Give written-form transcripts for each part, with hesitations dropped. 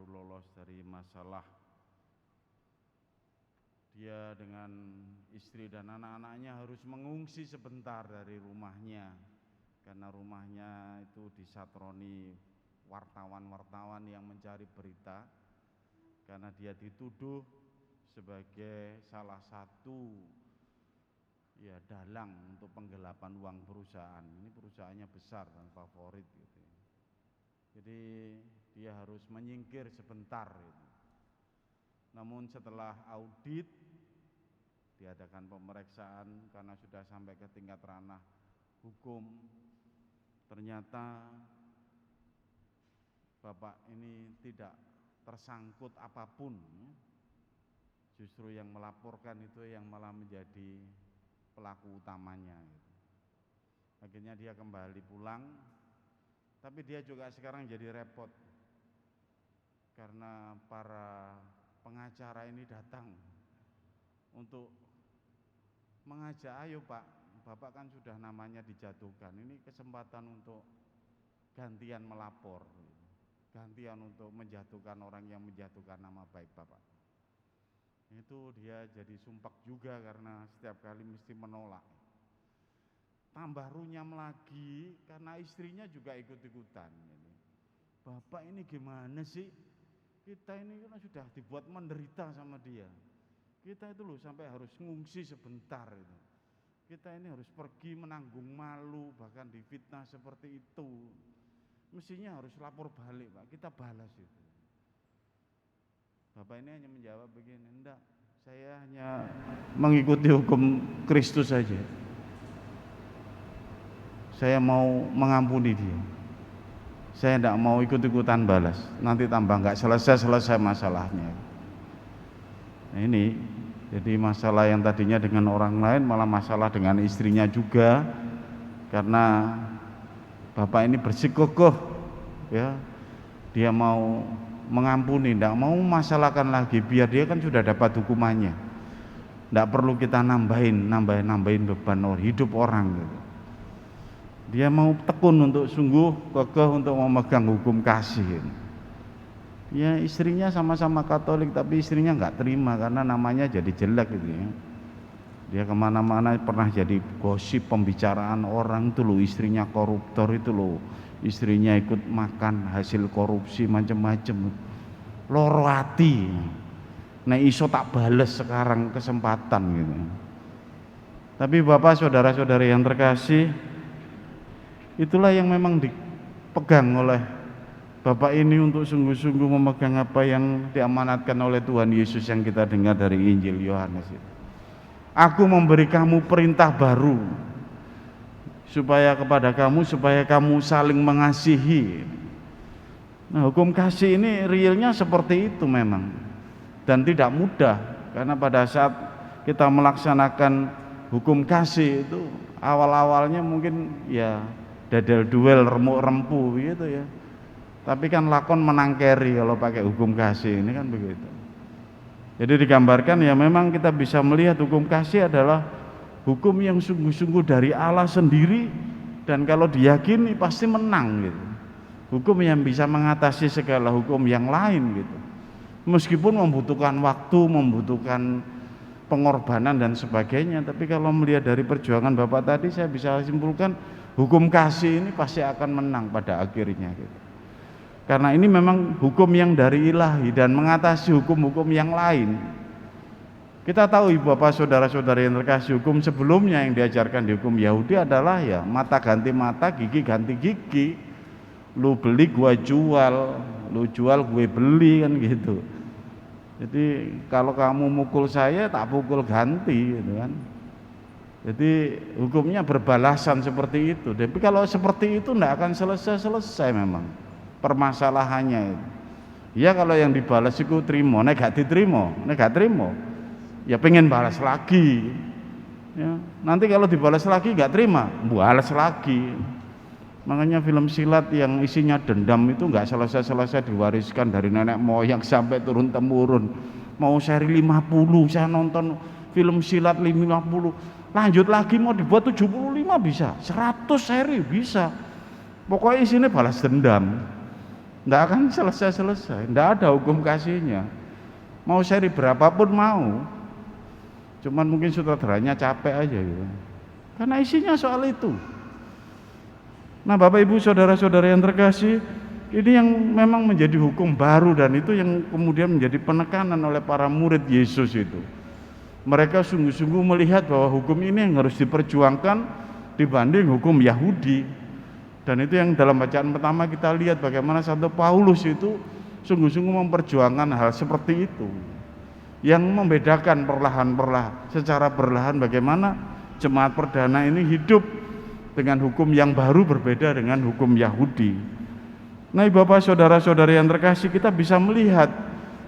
baru lolos dari masalah dia dengan istri dan anak-anaknya harus mengungsi sebentar dari rumahnya karena rumahnya itu disatroni wartawan-wartawan yang mencari berita karena dia dituduh sebagai salah satu dalang untuk penggelapan uang perusahaan. Ini perusahaannya besar dan favorit gitu. Jadi dia harus menyingkir sebentar gitu. Namun setelah audit diadakan pemeriksaan karena sudah sampai ke tingkat ranah hukum, ternyata Bapak ini tidak tersangkut apapun. Justru yang melaporkan itu yang malah menjadi pelaku utamanya gitu. Akhirnya dia kembali pulang, tapi dia juga sekarang jadi repot karena para pengacara ini datang untuk mengajak, ayo Pak, Bapak kan sudah namanya dijatuhkan, ini kesempatan untuk gantian melapor, gantian untuk menjatuhkan orang yang menjatuhkan nama baik Bapak. Itu dia jadi sumpek juga karena setiap kali mesti menolak. Tambah runyam lagi karena istrinya juga ikut-ikutan. Bapak ini gimana sih? Kita ini kan sudah dibuat menderita sama dia. Kita itu loh sampai harus ngungsi sebentar itu. Kita ini harus pergi menanggung malu, bahkan difitnah seperti itu. Mestinya harus lapor balik Pak, kita balas itu. Bapak ini hanya menjawab begini, enggak, saya hanya mengikuti hukum Kristus saja. Saya mau mengampuni dia. Saya enggak mau ikut-ikutan balas. Nanti tambah enggak selesai masalahnya. Nah ini, jadi masalah yang tadinya dengan orang lain malah masalah dengan istrinya juga. Karena Bapak ini bersikukuh, ya, dia mau mengampuni, tidak mau masalahkan lagi, biar dia kan sudah dapat hukumannya, tidak perlu kita nambahin beban hidup orang gitu. Dia mau tekun untuk sungguh kekeh untuk memegang hukum kasih. Ya istrinya sama-sama Katolik tapi istrinya nggak terima karena namanya jadi jelek gitu ya. Dia kemana-mana pernah jadi gosip pembicaraan orang itu loh, istrinya koruptor itu loh, istrinya ikut makan hasil korupsi macam-macam, loro ati. Nah iso tak bales sekarang kesempatan gitu. Tapi Bapak saudara-saudari yang terkasih, itulah yang memang dipegang oleh Bapak ini untuk sungguh-sungguh memegang apa yang diamanatkan oleh Tuhan Yesus yang kita dengar dari Injil Yohanes itu. Aku memberi kamu perintah baru supaya kamu saling mengasihi. Nah, hukum kasih ini realnya seperti itu memang, dan tidak mudah karena pada saat kita melaksanakan hukum kasih itu awal-awalnya mungkin ya dadel duel remuk rempu gitu ya. Tapi kan lakon menangkeri kalau pakai hukum kasih ini kan begitu. Jadi digambarkan ya memang kita bisa melihat hukum kasih adalah hukum yang sungguh-sungguh dari Allah sendiri, dan kalau diyakini pasti menang gitu. Hukum yang bisa mengatasi segala hukum yang lain gitu. Meskipun membutuhkan waktu, membutuhkan pengorbanan dan sebagainya, tapi kalau melihat dari perjuangan Bapak tadi saya bisa simpulkan hukum kasih ini pasti akan menang pada akhirnya gitu. Karena ini memang hukum yang dari ilahi dan mengatasi hukum-hukum yang lain. Kita tahu ibu bapak saudara-saudari yang terkasih, hukum sebelumnya yang diajarkan di hukum Yahudi adalah ya mata ganti mata, gigi ganti gigi. Lu beli gua jual, lu jual gue beli kan gitu. Jadi kalau kamu mukul saya tak pukul ganti gitu kan. Jadi hukumnya berbalasan seperti itu. Tapi kalau seperti itu tidak akan selesai memang permasalahannya itu. Ya kalau yang dibalas itu terima, nek gak diterima, nek gak terima, ya pengen balas lagi. Ya, nanti kalau dibalas lagi gak terima, balas lagi. Makanya film silat yang isinya dendam itu gak selesai-selesai diwariskan dari nenek moyang sampai turun temurun. Mau seri 50, saya nonton film silat 50, lanjut lagi mau dibuat 75 bisa, 100 seri bisa. Pokoknya isinya balas dendam. Tidak akan selesai-selesai, tidak ada hukum kasihnya. Mau seri berapapun mau, cuman mungkin sutradaranya capek aja gitu. Karena isinya soal itu. Nah Bapak Ibu saudara-saudara yang terkasih, ini yang memang menjadi hukum baru dan itu yang kemudian menjadi penekanan oleh para murid Yesus itu. Mereka sungguh-sungguh melihat bahwa hukum ini yang harus diperjuangkan dibanding hukum Yahudi. Dan itu yang dalam bacaan pertama kita lihat bagaimana Santo Paulus itu sungguh-sungguh memperjuangkan hal seperti itu. Yang membedakan perlahan-perlahan, secara perlahan bagaimana jemaat perdana ini hidup dengan hukum yang baru berbeda dengan hukum Yahudi. Nah Bapak saudara-saudari yang terkasih, kita bisa melihat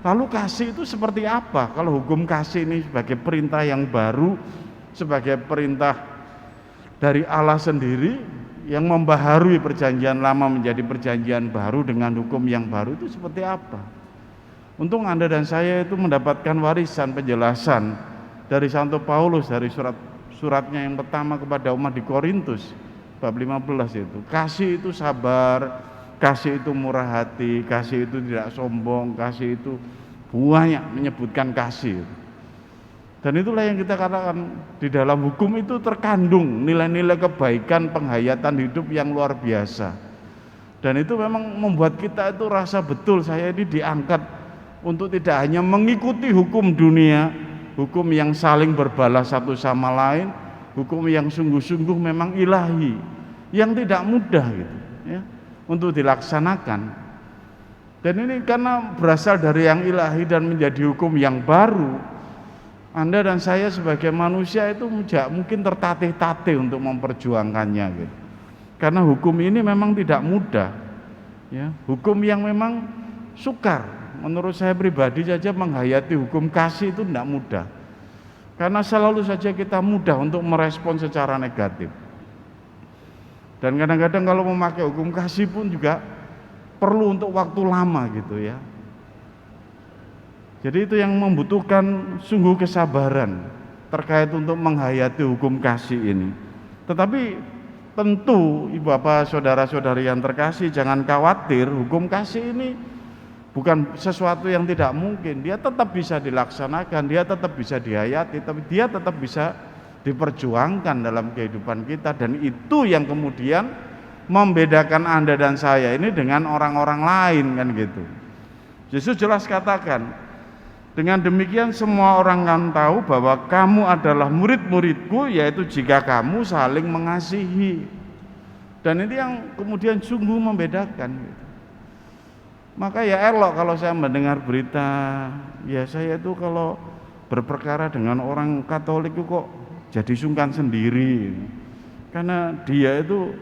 lalu kasih itu seperti apa. Kalau hukum kasih ini sebagai perintah yang baru, sebagai perintah dari Allah sendiri yang membaharui perjanjian lama menjadi perjanjian baru dengan hukum yang baru, itu seperti apa? Untung Anda dan saya itu mendapatkan warisan penjelasan dari Santo Paulus dari suratnya yang pertama kepada umat di Korintus bab 15 itu. Kasih itu sabar, kasih itu murah hati, kasih itu tidak sombong, kasih itu banyak menyebutkan kasih. Dan itulah yang kita katakan di dalam hukum itu terkandung nilai-nilai kebaikan penghayatan hidup yang luar biasa. Dan itu memang membuat kita itu rasa betul saya ini diangkat untuk tidak hanya mengikuti hukum dunia, hukum yang saling berbalas satu sama lain, hukum yang sungguh-sungguh memang ilahi, yang tidak mudah gitu, ya, untuk dilaksanakan. Dan ini karena berasal dari yang ilahi dan menjadi hukum yang baru, Anda dan saya sebagai manusia itu mungkin tertatih-tatih untuk memperjuangkannya gitu. Karena hukum ini memang tidak mudah, ya, hukum yang memang sukar. Menurut saya pribadi saja menghayati hukum kasih itu tidak mudah. Karena selalu saja kita mudah untuk merespon secara negatif. Dan kadang-kadang kalau memakai hukum kasih pun juga perlu untuk waktu lama gitu ya. Jadi itu yang membutuhkan sungguh kesabaran terkait untuk menghayati hukum kasih ini. Tetapi tentu Ibu Bapak saudara-saudari yang terkasih, jangan khawatir, hukum kasih ini bukan sesuatu yang tidak mungkin. Dia tetap bisa dilaksanakan, dia tetap bisa dihayati, tapi dia tetap bisa diperjuangkan dalam kehidupan kita. Dan itu yang kemudian membedakan Anda dan saya ini dengan orang-orang lain kan gitu. Yesus jelas katakan, dengan demikian semua orang akan tahu bahwa kamu adalah murid-muridku, yaitu jika kamu saling mengasihi. Dan ini yang kemudian sungguh membedakan gitu. Maka ya elok kalau saya mendengar berita, ya saya itu kalau berperkara dengan orang Katolik itu kok jadi sungkan sendiri. Karena dia itu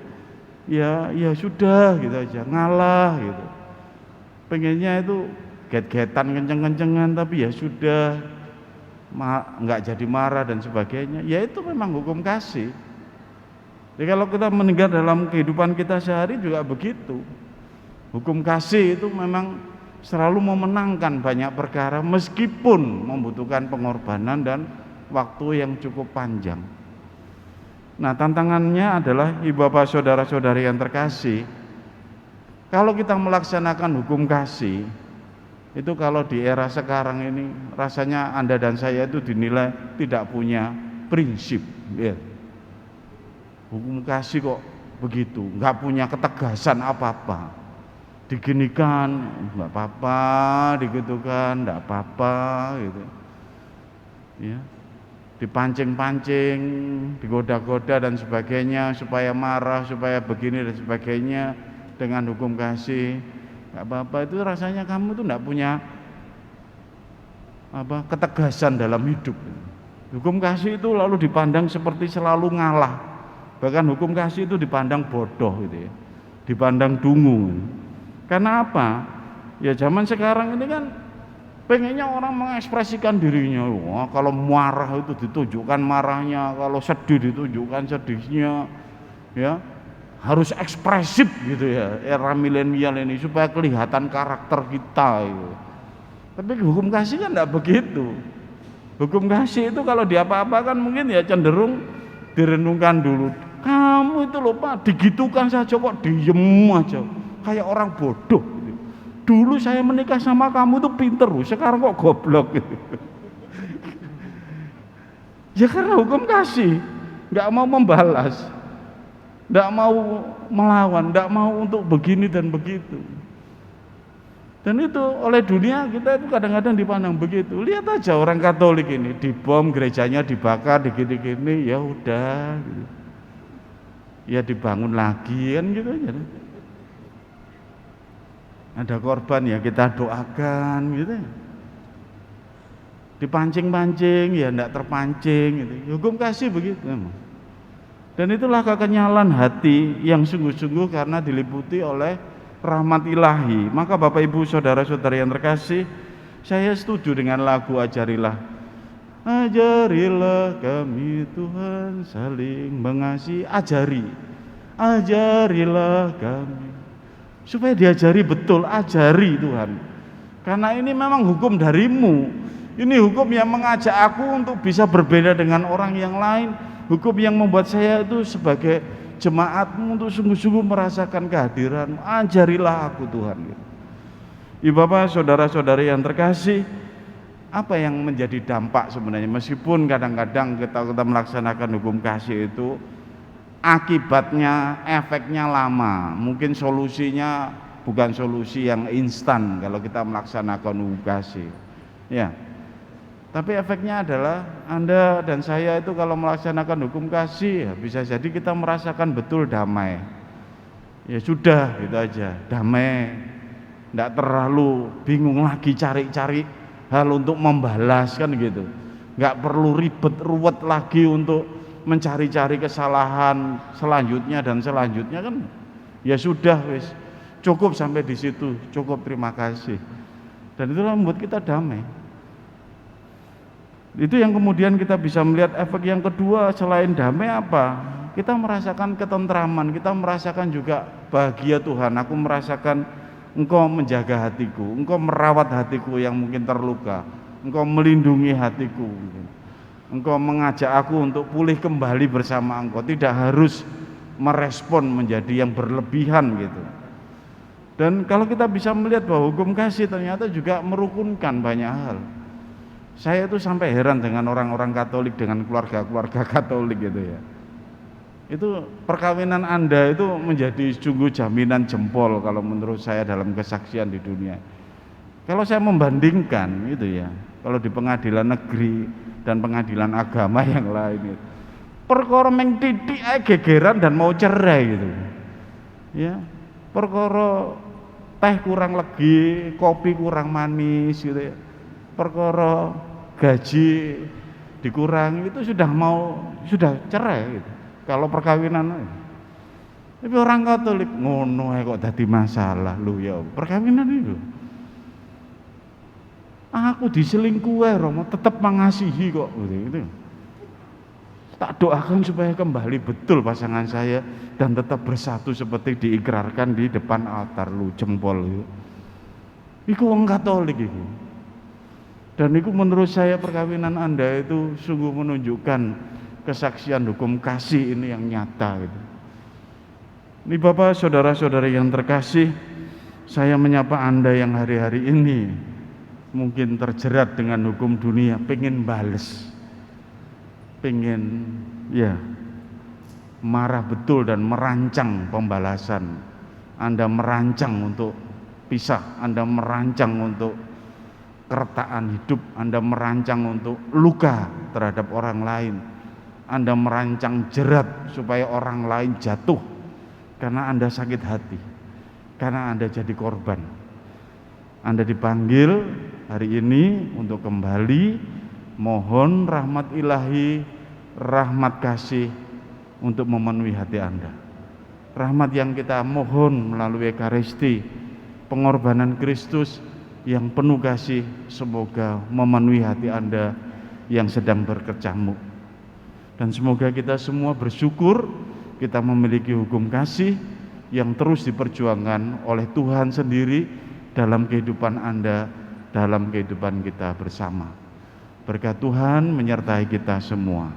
ya sudah gitu aja, ngalah gitu. Pengennya itu get-getan kenceng-kencengan, tapi ya sudah nggak jadi marah dan sebagainya. Ya itu memang hukum kasih. Jadi kalau kita mendengar dalam kehidupan kita sehari juga begitu. Hukum kasih itu memang selalu memenangkan banyak perkara meskipun membutuhkan pengorbanan dan waktu yang cukup panjang. Nah tantangannya adalah Ibu Bapak saudara-saudari yang terkasih, kalau kita melaksanakan hukum kasih itu kalau di era sekarang ini rasanya Anda dan saya itu dinilai tidak punya prinsip ya. Hukum kasih kok begitu, nggak punya ketegasan apa-apa, diginikan nggak apa-apa, digitukan nggak apa-apa gitu ya, dipancing-pancing, digoda-goda dan sebagainya supaya marah, supaya begini dan sebagainya dengan hukum kasih nggak apa-apa. Itu rasanya kamu tuh nggak punya ketegasan dalam hidup. Hukum kasih itu lalu dipandang seperti selalu ngalah, bahkan hukum kasih itu dipandang bodoh gitu ya, dipandang dungu. Karena apa? Ya zaman sekarang ini kan pengennya orang mengekspresikan dirinya. Wah, kalau marah itu ditunjukkan marahnya, kalau sedih ditunjukkan sedihnya, ya harus ekspresif gitu ya, era milenial ini supaya kelihatan karakter kita gitu. Tapi hukum kasih kan tidak begitu. Hukum kasih itu kalau diapa-apakan mungkin ya cenderung direnungkan dulu. Kamu itu loh Pak, digitukan saja kok diem aja, kayak orang bodoh gitu. Dulu saya menikah sama kamu tuh pinter, sekarang kok goblok gitu. Ya karena hukum kasih, nggak mau membalas, nggak mau melawan, nggak mau untuk begini dan begitu. Dan itu oleh dunia kita itu kadang-kadang dipandang begitu. Lihat aja orang Katolik ini, dibom, gerejanya dibakar, digini-gini, ya udah gitu. Ya dibangun lagi kan gitu aja. Ada korban ya kita doakan gitu. Dipancing-pancing ya enggak terpancing gitu. Hukum kasih begitu memang. Dan itulah kekenyalan hati yang sungguh-sungguh karena diliputi oleh rahmat ilahi. Maka Bapak Ibu saudara-saudari yang terkasih, saya setuju dengan lagu Ajarilah. Ajarilah kami Tuhan saling mengasihi. Ajarilah kami. Supaya diajari betul, ajari Tuhan. Karena ini memang hukum darimu. Ini hukum yang mengajak aku untuk bisa berbeda dengan orang yang lain. Hukum yang membuat saya itu sebagai jemaatmu untuk sungguh-sungguh merasakan kehadiran. Ajarilah aku Tuhan. Ibu Bapak, saudara-saudari yang terkasih, apa yang menjadi dampak sebenarnya? Meskipun kadang-kadang kita melaksanakan hukum kasih itu akibatnya, efeknya lama. Mungkin solusinya bukan solusi yang instan kalau kita melaksanakan hukum kasih. Ya. Tapi efeknya adalah Anda dan saya itu kalau melaksanakan hukum kasih ya bisa jadi kita merasakan betul damai. Ya sudah gitu aja, damai. Tidak terlalu bingung lagi cari-cari hal untuk membalas kan gitu. Nggak perlu ribet ruwet lagi untuk mencari-cari kesalahan selanjutnya dan selanjutnya kan. Ya sudah wis, cukup sampai di situ, cukup terima kasih. Dan itulah membuat kita damai. Itu yang kemudian kita bisa melihat efek yang kedua selain damai apa? Kita merasakan ketentraman, kita merasakan juga bahagia Tuhan. Aku merasakan Engkau menjaga hatiku, Engkau merawat hatiku yang mungkin terluka, Engkau melindungi hatiku. Engkau mengajak aku untuk pulih kembali bersama Engkau, tidak harus merespon menjadi yang berlebihan gitu. Dan kalau kita bisa melihat bahwa hukum kasih ternyata juga merukunkan banyak hal. Saya itu sampai heran dengan orang-orang Katolik, dengan keluarga-keluarga Katolik gitu ya. Itu perkawinan Anda itu menjadi sungguh jaminan jempol kalau menurut saya dalam kesaksian di dunia. Kalau saya membandingkan itu ya, kalau di pengadilan negeri dan pengadilan agama yang lain itu, perkara meng titik ae gegeran dan mau cerai gitu. Ya, perkara teh kurang legi, kopi kurang manis gitu ya. Perkara gaji dikurangi itu sudah cerai gitu. Kalau perkawinan, tapi orang Katolik ngono kok dadi masalah lu ya perkawinan itu. Aku diselingkuhi Romo tetap mengasihi kok gitu. Tak doakan supaya kembali betul pasangan saya dan tetap bersatu seperti diikrarkan di depan altar lu jempol itu. Iku wong Katolik iku. Dan itu menurut saya perkawinan Anda itu sungguh menunjukkan kesaksian hukum kasih ini yang nyata gitu. Ini Bapak, saudara-saudari yang terkasih, saya menyapa Anda yang hari-hari ini mungkin terjerat dengan hukum dunia, pengen bales, pengen ya marah betul dan merancang pembalasan. Anda merancang untuk pisah, Anda merancang untuk kertaan hidup, Anda merancang untuk luka terhadap orang lain, Anda merancang jerat supaya orang lain jatuh karena Anda sakit hati, karena Anda jadi korban. Anda dipanggil hari ini untuk kembali mohon rahmat ilahi, rahmat kasih untuk memenuhi hati Anda. Rahmat yang kita mohon melalui Ekaristi, pengorbanan Kristus yang penuh kasih, semoga memenuhi hati Anda yang sedang berkecamuk. Dan semoga kita semua bersyukur kita memiliki hukum kasih yang terus diperjuangkan oleh Tuhan sendiri dalam kehidupan Anda, dalam kehidupan kita bersama. Berkat Tuhan menyertai kita semua.